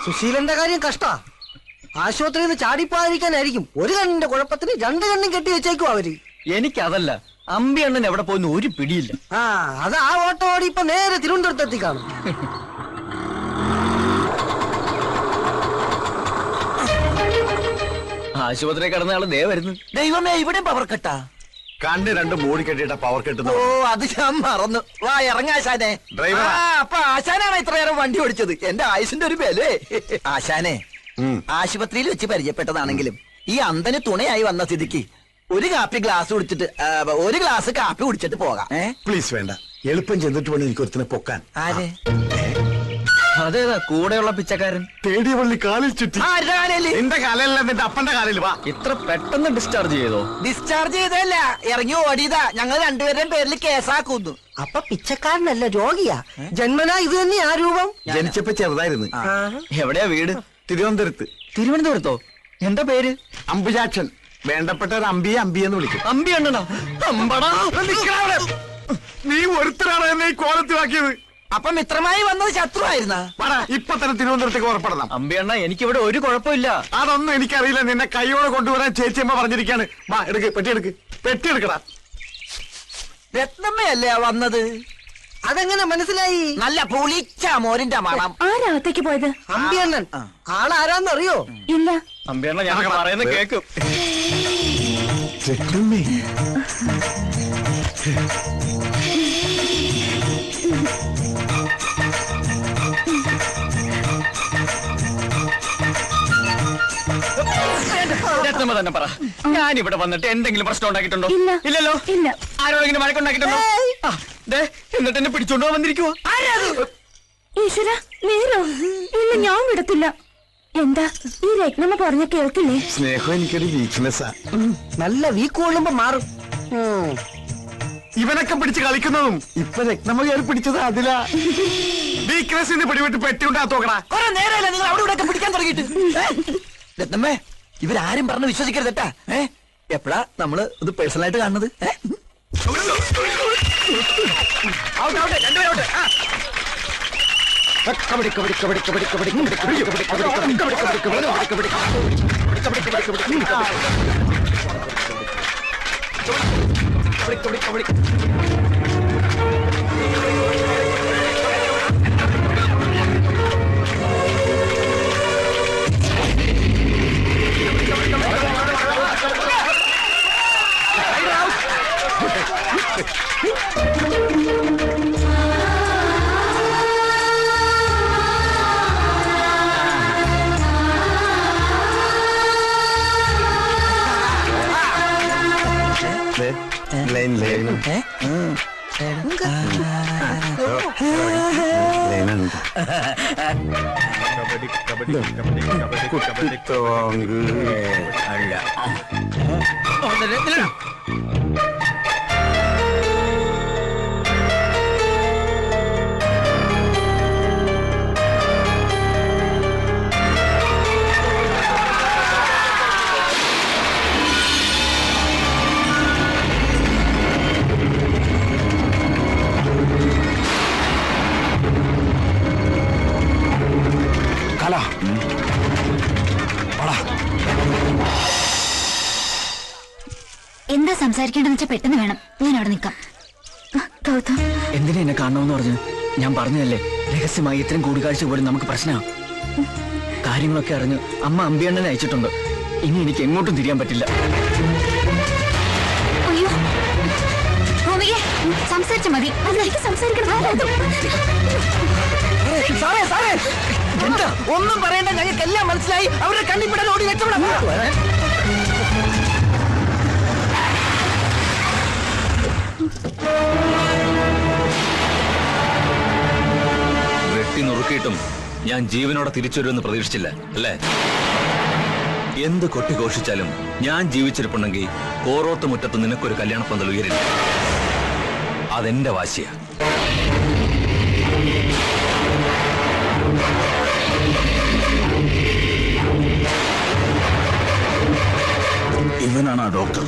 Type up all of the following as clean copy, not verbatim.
സുശീലന്റെ കാര്യം കഷ്ടാ. ആശുപത്രിയിൽ നിന്ന് ചാടിപ്പോകാതിരിക്കാനായിരിക്കും ഒരു കണ്ണിന്റെ കുഴപ്പത്തിന് രണ്ട് കണ്ണും കെട്ടി വെച്ചേക്കും അവര്. എനിക്കതല്ല, അമ്പി അണ്ണൻ എവിടെ പോയിന്ന് ഒരു പിടിയില്ല. അത് ആ ഓട്ടോ ഓടി ഇപ്പൊ നേരെ തിരുവനന്തപുരത്ത് എത്തിക്കാണും. ആശുപത്രി കിടന്ന ആള് ദേ വരുന്നു. ദൈവമേ, ഇവിടെ പവർ കട്ടാ. കണ്ണ് രണ്ട് മൂടി കെട്ടിട്ട പവർ കെട്ടുന്നു. ഓ, അത് ഞാൻ മറന്നു. വാ ഇറങ്ങാശാനെ. അപ്പൊ ആശാനാണ് ഇത്രയേരം വണ്ടി ഓടിച്ചത്. എന്റെ ആയുസിന്റെ ഒരു ബലേ. ആശാനെ, ആശുപത്രിയിൽ വെച്ച് പരിചയപ്പെട്ടതാണെങ്കിലും ഈ അന്തന് തുണയായി വന്ന സ്ഥിതിക്ക് ഒരു ഗ്ലാസ് കാപ്പി കുടിച്ചിട്ട് പോകാം. പ്ലീസ് വേണ്ട, എളുപ്പം ചെന്നിട്ട് വേണം എനിക്ക് ഒരുത്തിനെ പൊക്കാൻ. ആരെ? അതേതാ കൂടെയുള്ള പിച്ചക്കാരൻ? തേടിയ പള്ളി കാലിൽ ചുറ്റി. നിന്റെ കാലല്ല, നിന്റെ അപ്പന്റെ കാലിൽ. വാ. ഇത്ര പെട്ടെന്ന് ഡിസ്ചാർജ് ചെയ്തോ? ഡിസ്ചാർജ് ചെയ്തല്ല, ഇറങ്ങി ഓടിയതാ. ഞങ്ങൾ രണ്ടുപേരുടെയും പേരിൽ കേസാക്കുന്നു. അപ്പൊ പിച്ചക്കാരനല്ല, രോഗിയാ. ജന്മനാ ഇത് തന്നെയാ രൂപം. ജനിച്ചപ്പോ ചെറുതായിരുന്നു. എവിടെയാ വീട്? തിരുവനന്തപുരത്ത്. തിരുവനന്തപുരത്തോ? എന്താ പേര്? അമ്പുജാക്ഷൻ. വേണ്ടപ്പെട്ട ഒരു അമ്പിയെന്ന് വിളിക്കും. അമ്പി അണ്ണനാ? അമ്പടാ. നീ ഒരുത്തരാണ് എന്നെ ഈ കോലത്തിലാക്കിയത്. അപ്പൊ മിത്രമായി വന്നത് ശത്രുവായിരുന്ന? ഇപ്പൊ തന്നെ തിരുവനന്തപുരത്തേക്ക് പുറപ്പെടണം. അമ്പി അണ്ണ, എനിക്കിവിടെ ഒരു കുഴപ്പമില്ല. അതൊന്നും എനിക്കറിയില്ല. നിന്നെ കൈയോടെ കൊണ്ടുവരാൻ ചേച്ചിയമ്മ പറഞ്ഞിരിക്കാണ്. വാ, എടുക്ക്, പെട്ടി എടുക്കടാ. രത്നമ്മയല്ലേ വന്നത്? അതെങ്ങനെ മനസ്സിലായി? നല്ല പുളിച്ച മോരിന്റെ മണം. ആരാകത്തേക്ക് പോയത്? അമ്പിയണ്ണൻ. ആളാരാന്നറിയോ? ഇല്ല. അമ്പി അണ്ണ, ഞാൻ പറയുന്നത് കേക്കും. രത്നമ്മ തന്നെ പറ, ഞാനിവിടെ വന്നിട്ട് എന്തെങ്കിലും പ്രശ്നം ഉണ്ടാക്കിയിട്ടുണ്ടോ? ഇല്ലല്ലോ. ഇല്ല. ആരോടെങ്കിലും വഴക്കുണ്ടാക്കിയിട്ടുണ്ടോ? എന്നിട്ട് എന്നെ പിടിച്ചോണ്ടോ വന്നിരിക്കുവോ? ഈശ്വര, നേരോ? ഇല്ല, ഞാൻ വിടത്തില്ല. എന്താ ഈ രത്നമ്മ പറഞ്ഞ കേൾക്കില്ലേ? സ്നേഹം എനിക്കൊരു വീക്ക്നെസ്സാ. നല്ല വീക്ക് കൊള്ളുമ്പോ മാറും. ഇവനൊക്കെ പിടിച്ച് കളിക്കുന്നതും ഇപ്പൊ രത്നമ്മ കയറി പിടിച്ചത് അതിലാ. വീക്ക്നെസ്സിന് പിടിവിട്ട് പെട്ടിയുണ്ടാ തോക്കടാ. കുറെ നേരമല്ല നിങ്ങൾ അവിടെ ഇവിടെ പിടിക്കാൻ തുടങ്ങിയിട്ട്. രത്നമ്മേ, ഇവരാരും പറഞ്ഞ് വിശ്വസിക്കരുതട്ടാ. എപ്പോഴാ നമ്മള് ഇത് പേഴ്സണലായിട്ട് കാണുന്നത്? എന്താ സംസാരിക്കേണ്ടെന്ന് വെച്ചാൽ പെട്ടെന്ന് വേണം. ഞാൻ അവിടെ നിൽക്കാം. എന്തിനാ എന്നെ കാണണമെന്ന് പറഞ്ഞു? ഞാൻ പറഞ്ഞതല്ലേ, രഹസ്യമായി ഇത്രയും കൂടിക്കാഴ്ച പോലും നമുക്ക് പ്രശ്നമാണ്. കാര്യങ്ങളൊക്കെ അറിഞ്ഞ് അമ്മ അമ്പിയണ്ണനെ അയച്ചിട്ടുണ്ട്. ഇനി എനിക്ക് എങ്ങോട്ടും തിരിയാൻ പറ്റില്ല. അയ്യോ, സംസാരിച്ച മതി. അതിലേക്ക് സംസാരിക്കണം. എന്താ ഒന്നും പറയണ്ട, ഞങ്ങൾക്കെല്ലാം മനസ്സിലായി. അവരുടെ കണ്ണിപ്പിടാൻ ഓടി രക്ഷപ്പെടാം. വെട്ടി നുറുക്കിയിട്ടും ഞാൻ ജീവനോടെ തിരിച്ചു വരുമെന്ന് പ്രതീക്ഷിച്ചില്ല അല്ലേ? എന്ത് കൊട്ടിഘോഷിച്ചാലും ഞാൻ ജീവിച്ചിരിപ്പുണ്ടെങ്കിൽ കോറോത്ത് മുറ്റത്ത് നിനക്കൊരു കല്യാണപ്പന്തൽ ഉയരില്ല. അതെന്റെ വാശിയാ. ഇവനാണ് ആ ഡോക്ടർ.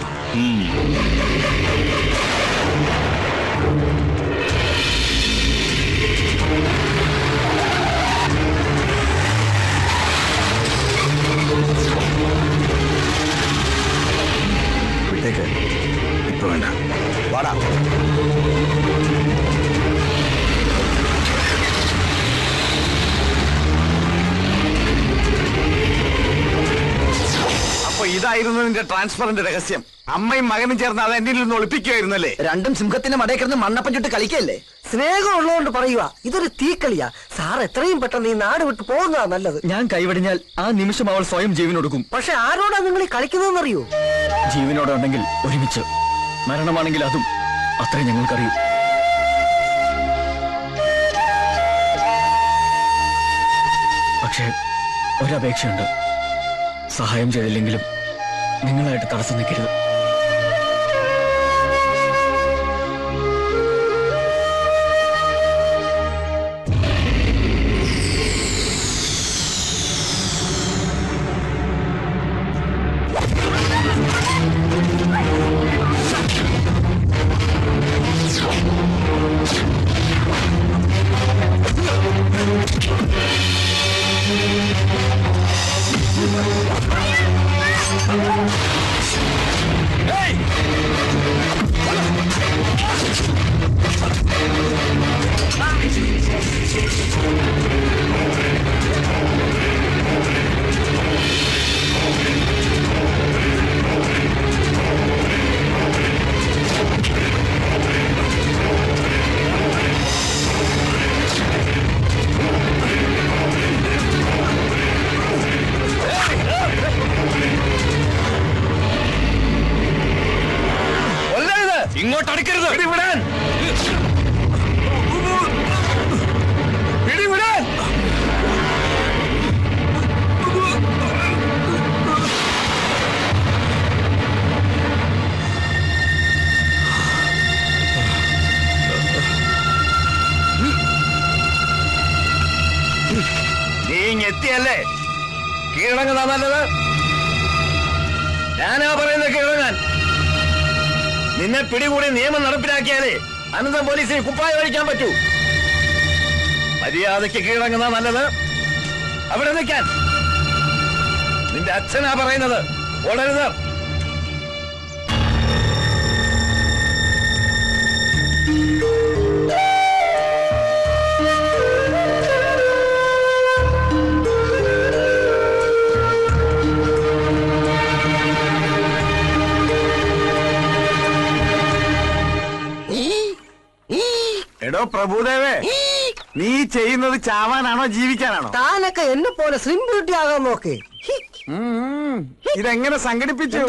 വിട്ടേക്ക്. ഇപ്പൊ വേണ്ട. വാടാ. അപ്പൊ ഇതായിരുന്നു നിന്റെ ട്രാൻസ്ഫറിന്റെ രഹസ്യം. അമ്മയും മകനും ചേർന്ന് അത് എന്നിൽ നിന്ന് ഒളിപ്പിക്കുകയായിരുന്നല്ലേ? രണ്ടും സിംഹത്തിന്റെ മടയിൽ കിടന്ന് മണ്ണപ്പം ചുട്ട് കളിക്കല്ലേ? സ്നേഹം ഉള്ളതുകൊണ്ട് പറയുക, ഇതൊരു തീക്കളിയാ. സാർ എത്രയും പെട്ടെന്ന് ഈ നാട് വിട്ട് പോകുന്നതാ നല്ലത്. ഞാൻ കൈവടിഞ്ഞാൽ ആ നിമിഷം അവൾ സ്വയം ജീവനൊടുക്കും. പക്ഷെ ആരോടാ നിങ്ങൾ ഈ കളിക്കുന്നതെന്നറിയോ? ജീവനോടെ ഉണ്ടെങ്കിൽ ഒരുമിച്ച്, മരണമാണെങ്കിൽ അതും. അത്രേ ഞങ്ങൾക്കറിയൂ. പക്ഷേ ഒരപേക്ഷയുണ്ട്. സഹായം ചെയ്തില്ലെങ്കിലും നിങ്ങളായിട്ട് തടസ്സം നിൽക്കരുത്. ഇങ്ങോട്ട് അടുക്കരുത്. പിടിവിടാൻ. പിടിവിടാൻ. നീ ഇങ്ങെത്തിയല്ലേ? കീഴടങ്ങുന്ന നല്ലത്. ഞാനാ പറയുന്നത് കീഴടങ്ങാൻ. നിന്നെ പിടികൂടി നിയമം നടപ്പിലാക്കിയാലേ അനന്തം പോലീസിന് കുപ്പായ കഴിക്കാൻ പറ്റൂ. മര്യാദയ്ക്ക് കീഴടങ്ങുന്ന നല്ലത്. അവിടെ നിൽക്കാൻ. നിന്റെ അച്ഛനാ പറയുന്നത്. ഓടരുത്. എടോ പ്രഭുദേവേ, നീ ചെയ്യുന്നത് ചാവാനാണോ ജീവിക്കാനാണോ? താനൊക്കെ എന്നെ പോലെ സ്ലിം ബ്യൂട്ടി ആകാൻ നോക്കേ. ഇതെങ്ങനെ സംഘടിപ്പിച്ചു?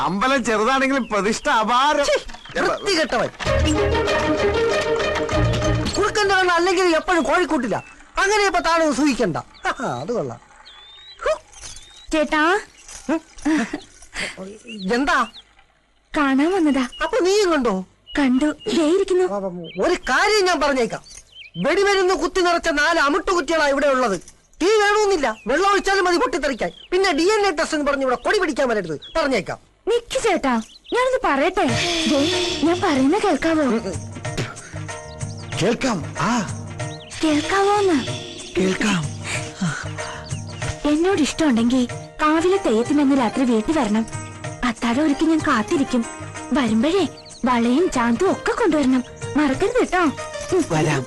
അമ്പലം ചെറുതാണെങ്കിലും പ്രതിഷ്ഠ അപാരം. വൃത്തികെട്ടവൻ. കുറുക്കന്റെ കണ്ണ് അല്ലെങ്കിൽ എപ്പോഴും കോഴിക്കൂട്ടില്ല. അങ്ങനെ ഇപ്പൊ താനൊന്ന് സൂഹിക്കണ്ട. അത് കൊള്ളാം. ചേട്ടാ, എന്താ കാണാൻ വന്നതാ. അപ്പൊ നീയും കണ്ടോ? കണ്ടു. ഇരിക്കുന്നു. ഒരു കാര്യം ഞാൻ പറഞ്ഞേക്കാം. വെടിമരുന്ന് കുത്തി നിറച്ച 4 അമിട്ടുകുറ്റികളാ ഇവിടെ ഉള്ളത്. തീ വേണമെന്നില്ല, വെള്ളം ഒഴിച്ചാലും മതി പൊട്ടിത്തെറിക്കാൻ. പിന്നെ DNA ടെസ്റ്റ് എന്ന് പറഞ്ഞ് ഇവിടെ കൊടി പിടിക്കാൻ വരരുത്, പറഞ്ഞേക്കാം. നിക്ക് ചേട്ടാ, ഞാനത് പറയട്ടെ. ഞാൻ പറയുന്ന കേൾക്കാവോ? കേൾക്കാം. കേൾക്കാവോന്ന്? കേൾക്കാം. എന്നോട് ഇഷ്ടമുണ്ടെങ്കിൽ കാവിലെ തെയ്യത്തിനന്ന് രാത്രി വീട്ടിൽ വരണം. അത്താഴം ഒരുക്കി ഞാൻ കാത്തിരിക്കും. വരുമ്പോഴേ വളയും ചാന്തും ഒക്കെ കൊണ്ടുവരണം. മറക്കരുത് കേട്ടോ. വരാം.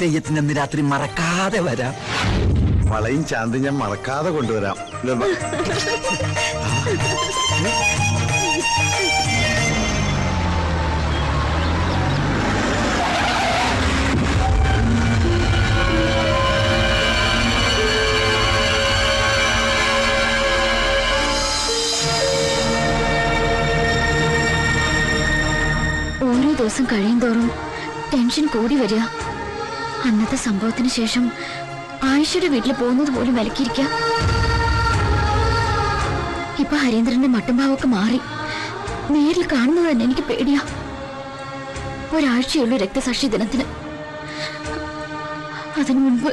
തെയ്യത്തിനന്ന് രാത്രി മറക്കാതെ വരാം. വളയും ചാന്തും ഞാൻ മറക്കാതെ കൊണ്ടുവരാം. ഓരോ ദിവസം കഴിയുന്തോറും ടെൻഷൻ കൂടി വരിക. അന്നത്തെ സംഭവത്തിന് ശേഷം ആയിഷയുടെ വീട്ടിൽ പോകുന്നത് പോലും വിലക്കിയിരിക്കുക. ഇപ്പൊ ഹരീന്ദ്രന്റെ മട്ടുംഭാവൊക്കെ മാറി. നേരിൽ കാണുന്നത് തന്നെ എനിക്ക് പേടിയാ. ഒരാഴ്ചയുള്ളൂ രക്തസാക്ഷി ദിനത്തിന്. അതിനു മുൻപ്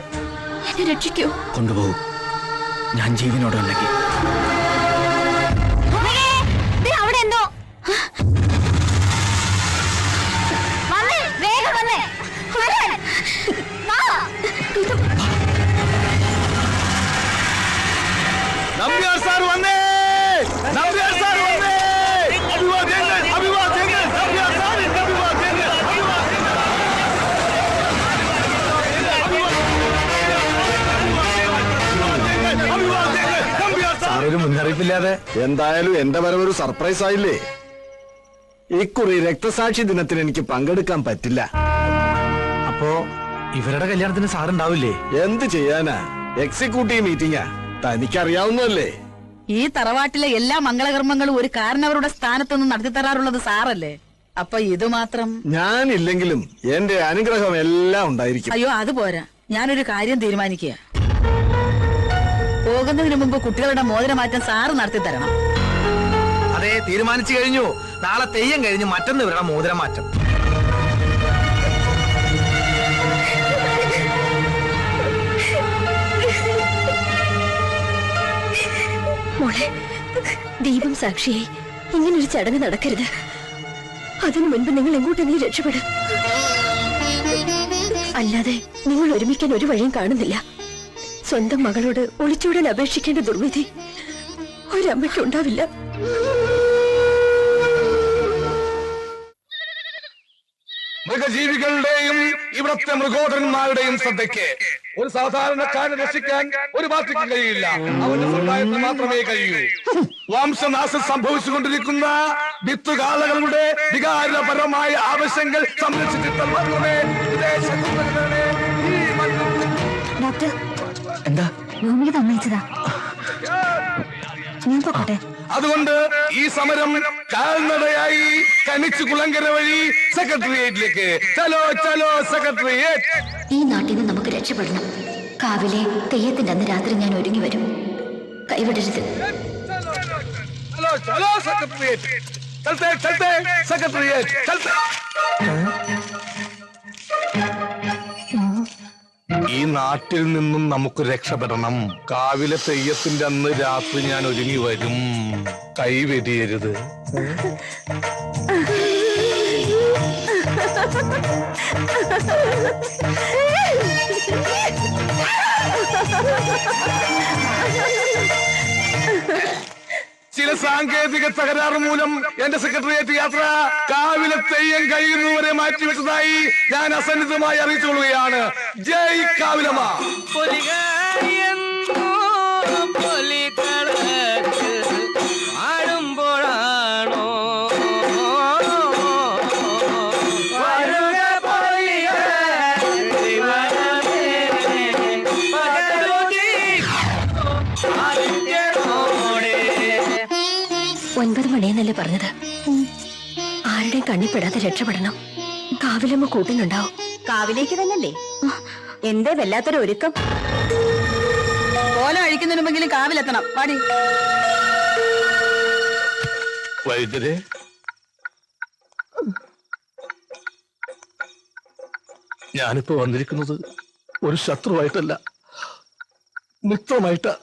എന്നെ രക്ഷിക്കോ? കൊണ്ടുപോകൂ. ഞാൻ ജീവനോടെ ഉണ്ടെങ്കിൽ. അവിടെ എന്തോ നമ്പ്യാർ സാർ വന്നേ. നമ്പ്യാർ സാർ വന്നേ. ഒരു മുന്നറിയിപ്പില്ലാതെ. എന്തായാലും എന്റെ വരവൊരു സർപ്രൈസ് ആയില്ലേ? ഇക്കുറി രക്തസാക്ഷി ദിനത്തിന് എനിക്ക് പങ്കെടുക്കാൻ പറ്റില്ല. അപ്പോ ഇവരുടെ കല്യാണത്തിന് സാറുണ്ടാവില്ലേ? എന്ത് ചെയ്യാനാ, എക്സിക്യൂട്ടീവ് മീറ്റിംഗാ, തനിക്കറിയാവുന്നല്ലേ. ഈ തറവാട്ടിലെ എല്ലാ മംഗളകർമ്മങ്ങളും ഒരു കാരണവരുടെ സ്ഥാനത്തൊന്നും നടത്തി തരാറുള്ളത് സാറല്ലേ. അപ്പൊ ഇത് മാത്രം ഞാനില്ലെങ്കിലും എന്റെ അനുഗ്രഹം എല്ലാം ഉണ്ടായിരിക്കും. അയ്യോ അത് പോരാ, ഞാനൊരു കാര്യം തീരുമാനിക്കുക. പോകുന്നതിന് മുമ്പ് കുട്ടികളുടെ മോതിരമാറ്റം സാറ് നടത്തി തരണം. അതെ, തീരുമാനിച്ചു കഴിഞ്ഞു. നാളെ തെയ്യം കഴിഞ്ഞ് മറ്റന്ന് ഇവരുടെ മോതിരമാറ്റം. മോളെ, ദീപം സാക്ഷിയായി ഇങ്ങനൊരു ചടങ്ങ് നടക്കരുത്. അതിനു മുൻപ് നിങ്ങൾ എങ്ങോട്ടെങ്കിലും രക്ഷപ്പെടും. അല്ലാതെ നിങ്ങൾ ഒരുമിക്കാൻ ഒരു വഴിയും കാണുന്നില്ല. സ്വന്തം മകളോട് ഒളിച്ചോടാൻ അപേക്ഷിക്കേണ്ട ദുർവിധി ഒരമ്മയ്ക്കുണ്ടാവില്ല. മൃഗജീവികളുടെയും ഇവിടത്തെ മൃഗോദരന്മാരുടെയും ശ്രദ്ധയ്ക്ക് ഒരു സാധാരണക്കാരനെ രക്ഷിക്കാൻ ഒരു പാർട്ടിക്ക് കഴിയില്ല. അവന്റെ സമുദായത്തിന് മാത്രമേ കഴിയൂ. വംശനാശം സംഭവിച്ചുകൊണ്ടിരിക്കുന്ന വിത്തുകാലകളുടെ വികാരപരമായ ആവശ്യങ്ങൾ സംരക്ഷിച്ചിട്ട് മാത്രമേ ഡോക്ടർ, എന്താ? ഭൂമിക സമ്മതിച്ചതാ. ഞാൻ പോട്ടെ. അതുകൊണ്ട് ഈ സമരം കാൽനടയായി കനിച്ചു കുളങ്കര വഴി സെക്രട്ടേറിയറ്റിലേക്ക്. ചലോ ചലോ സെക്രട്ടേറിയറ്റ്. ഈ നാട്ടിൽ നിന്ന് നമുക്ക് രക്ഷപ്പെടണം. കാവിലെ തെയ്യത്തിന്റെ അന്ന് രാത്രി ഞാൻ ഒരുങ്ങി വരും. കൈവിടരുത്. ചലോ ചലോ സെക്രട്ടേറിയറ്റ്. ചലത്തെ ചലത്തെ സെക്രട്ടേറിയറ്റ് ചലത്തെ. ഈ നാട്ടിൽ നിന്നും നമുക്ക് രക്ഷപ്പെടണം. കാവിലെ തെയ്യത്തിന്റെ അന്ന് രാത്രി ഞാൻ ഒരുങ്ങി വരും. കൈവെടിയരുത്. ചില സാങ്കേതിക തകരാറ് മൂലം എന്റെ സെക്രട്ടേറിയറ്റ് യാത്ര കാവിലെ തെയ്യം കഴിയുന്നവരെ മാറ്റിവെച്ചതായി ഞാൻ അസന്നിധമായി അറിയിച്ചുകൊള്ളുകയാണ്. ജയ് കാവിലമ്മ. ഒൻപത് മണിയെന്നല്ലേ പറഞ്ഞത്? ആരുടെയും കണ്ണിപ്പെടാതെ രക്ഷപ്പെടണം. കാവിലമ്മ കൂട്ടിനുണ്ടാവും. കാവിലേക്ക് തന്നെയല്ലേ? എന്തേ വല്ലാത്തൊരു ഒരുക്കം. ഓല അഴിക്കുന്നതിന് മുമ്പെങ്കിലും കാവിലെത്തണം. പാടി. വൈദ്യരെ, ഞാനിപ്പോ വന്നിരിക്കുന്നത് ഒരു ശത്രുവായിട്ടല്ല, മിത്രമായിട്ടാ.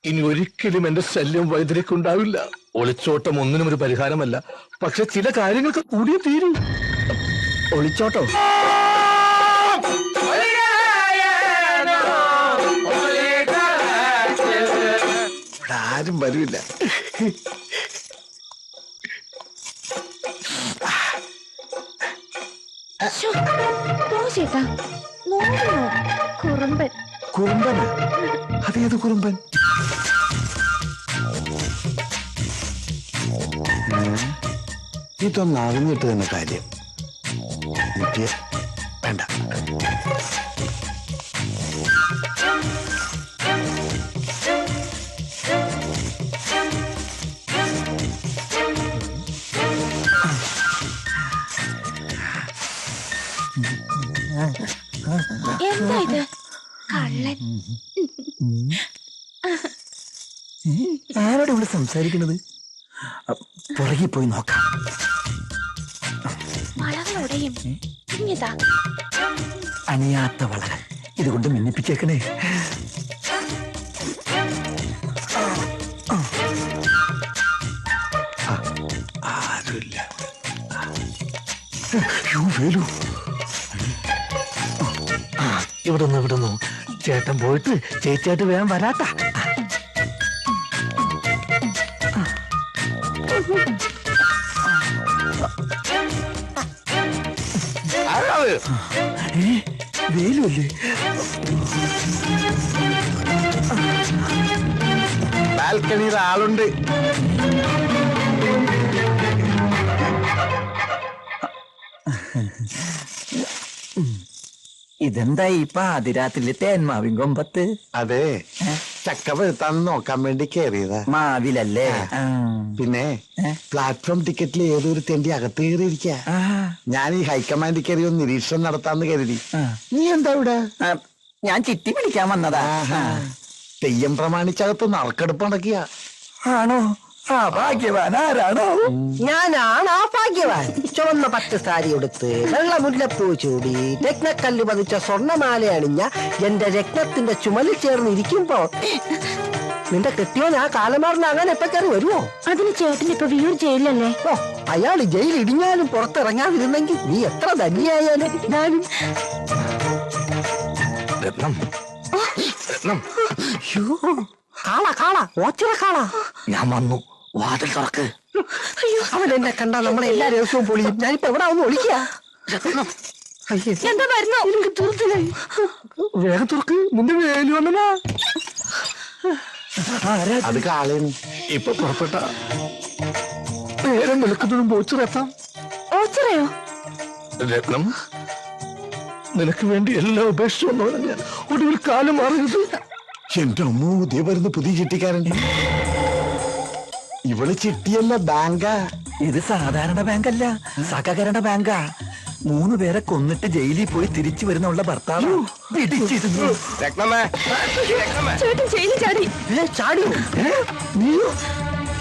ഇനി ഒരിക്കലും എന്റെ ശല്യം വൈദ്യരേക്കുണ്ടാവില്ല. ഒളിച്ചോട്ടം ഒന്നിനും ഒരു പരിഹാരമല്ല. പക്ഷെ ചില കാര്യങ്ങൾക്ക് കൂടിയേ തീരൂ. ഒളിച്ചോട്ടോ? ഇവിടെ ആരും വരില്ല. കുറുമ്പൻ. കുറുമ്പൻ? അതേത് കുറുമ്പൻ? ഇതൊന്നും അറിഞ്ഞിട്ട് തന്നെ കാര്യം. വേണ്ട. എന്താ ഇത്? കള്ളൻ. ആരോടെ ഇവിടെ സംസാരിക്കുന്നത്? പുറകെ പോയി നോക്കാം. വളകളോടെയും അണിയാത്ത വളകൾ ഇതുകൊണ്ട് മിന്നിപ്പിച്ചേക്കണേ. ആരുമില്ല. ഇവിടുന്നു ചേട്ടൻ പോയിട്ട് ചേച്ചിയായിട്ട് വേഗം വരാത്ത. വേലുമല്ലേ? ബാൽക്കണിയിൽ ആളുണ്ട്. ഇതെന്താ ഈ പാതിരാത്രിയിലെ തേന്മാവിൻ കൊമ്പത്ത്? അതെ, ചക്ക പഴുത്താന്ന് നോക്കാൻ വേണ്ടി കയറിയതാ. മാവിലല്ലേ? പിന്നെ പ്ലാറ്റ്ഫോം ടിക്കറ്റിൽ ഏതൊരു തെണ്ടി അകത്ത് കയറിയിരിക്ക. ഞാൻ ഈ ഹൈക്കമാൻഡിൽ കയറി ഒന്ന് നിരീക്ഷണം നടത്താന്ന് കരുതി. നീ എന്താ ഇവിടെ? ഞാൻ ചിട്ടി പിടിക്കാൻ വന്നതാ. തെയ്യം പ്രമാണിച്ചകത്ത് നറുക്കെടുപ്പ് നടക്കിയ. ആണോ? ആ ഭാഗ്യവാൻ ആരാണോ? ഞാനാണ് ആ ഭാഗ്യവാൻ. ചുവന്ന പട്ട് സാരി എടുത്ത് വെള്ള മുല്ലപ്പൂ ചൂടി രത്നക്കല്ല് പതിച്ച സ്വർണ്ണമാല അണിഞ്ഞ എന്റെ രത്നത്തിന്റെ ചുമലിൽ ചേർന്ന് ഇരിക്കുമ്പോ നിന്റെ കെട്ടിയോൻ ആ കാലമാറിന് അങ്ങനെ എപ്പ കയറി വരുമോ? അതിന് ചേട്ടൻ ഇപ്പൊ വിയൂർ ജയിലല്ലേ? ഓ, അയാൾ ജയിൽ ഇടിഞ്ഞാലും പുറത്തിറങ്ങാതിരുന്നെങ്കിൽ നീ എത്ര ധന്യായാലും ഞാനും. കാള കാള ഓച്ചിറ കാള. ഞാൻ വന്നു, വാതിൽ തുറക്ക്. അവൻ എന്നെ കണ്ടാ നമ്മളെ എല്ലാ ദിവസവും പൊളിയും. ഞാനിപ്പോ എവിടെ ഒന്ന് ഒളിക്കുക. എന്താ വരുന്നോ? വേഗം തുറക്ക്, നിന്റെ വേലു വന്നനാ. അത് കാളേന്ന്. ഇപ്പൊ പുറപ്പെട്ട നേരം നിൽക്കുന്നതും ഓച്ചിറെത്താം. ഓച്ചിറയോ? രത്നം, നിനക്ക് വേണ്ടി എല്ലാം ഉപേക്ഷിച്ചു വന്നവരെ ഞാൻ ഒടുവിൽ കാലം മാറിയത്. എന്റെ അമ്മ, ഉദയ വരുന്ന പുതിയ ചിട്ടിക്കാരൻ. ഇവള് ചിട്ടിയല്ല, ബാങ്കാ. ഇത് സാധാരണ ബാങ്കല്ല, സഹകരണ ബാങ്കാ. 3 പേരെ കൊന്നിട്ട് ജയിലിൽ പോയി തിരിച്ചു വരുന്നുള്ള ഭർത്താവ് പിടിച്ചിരുന്നു. ചേട്ടൻ ജയിലിൽ ചാടി. ചാടിയോ? നീയോ?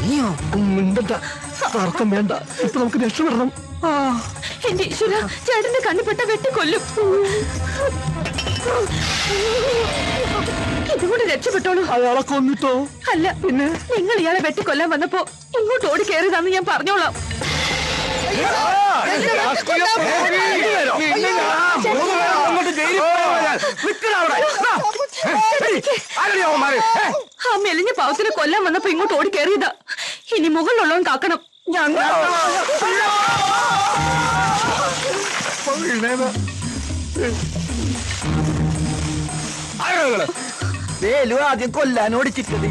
നീയോ? മിണ്ടണ്ട, തർക്കം വേണ്ട. ഇപ്പൊ നമുക്ക് രക്ഷപ്പെടണം. എന്റെ ഈശ്വര, ചേട്ടന്റെ കണ്ണിപ്പെട്ട വെട്ടിക്കൊല്ലും. ഇതുകൊണ്ട് രക്ഷപ്പെട്ടോളൂ. അയാളെ കൊന്നിട്ടോ? അല്ല, പിന്നെ നിങ്ങൾ ഇയാളെ വെട്ടിക്കൊല്ലാൻ വന്നപ്പോ ഇങ്ങോട്ട് ഓടി കയറിയതാന്ന് ഞാൻ പറഞ്ഞോളാം. ആ മെലിഞ്ഞ പാവത്തിനെ കൊല്ലാൻ വന്നപ്പോ ഇങ്ങോട്ട് ഓടി കയറിയതാ. ഇനി മുകളിലുള്ളവൻ കാക്കണം. വേലു ആദ്യം കൊല്ലാൻ ഓടിച്ചിട്ടത്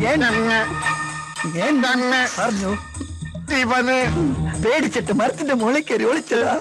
പറഞ്ഞു. പേടിച്ചിട്ട് മരത്തിന്റെ മുകളിൽ കയറി ഒളിച്ചതാ.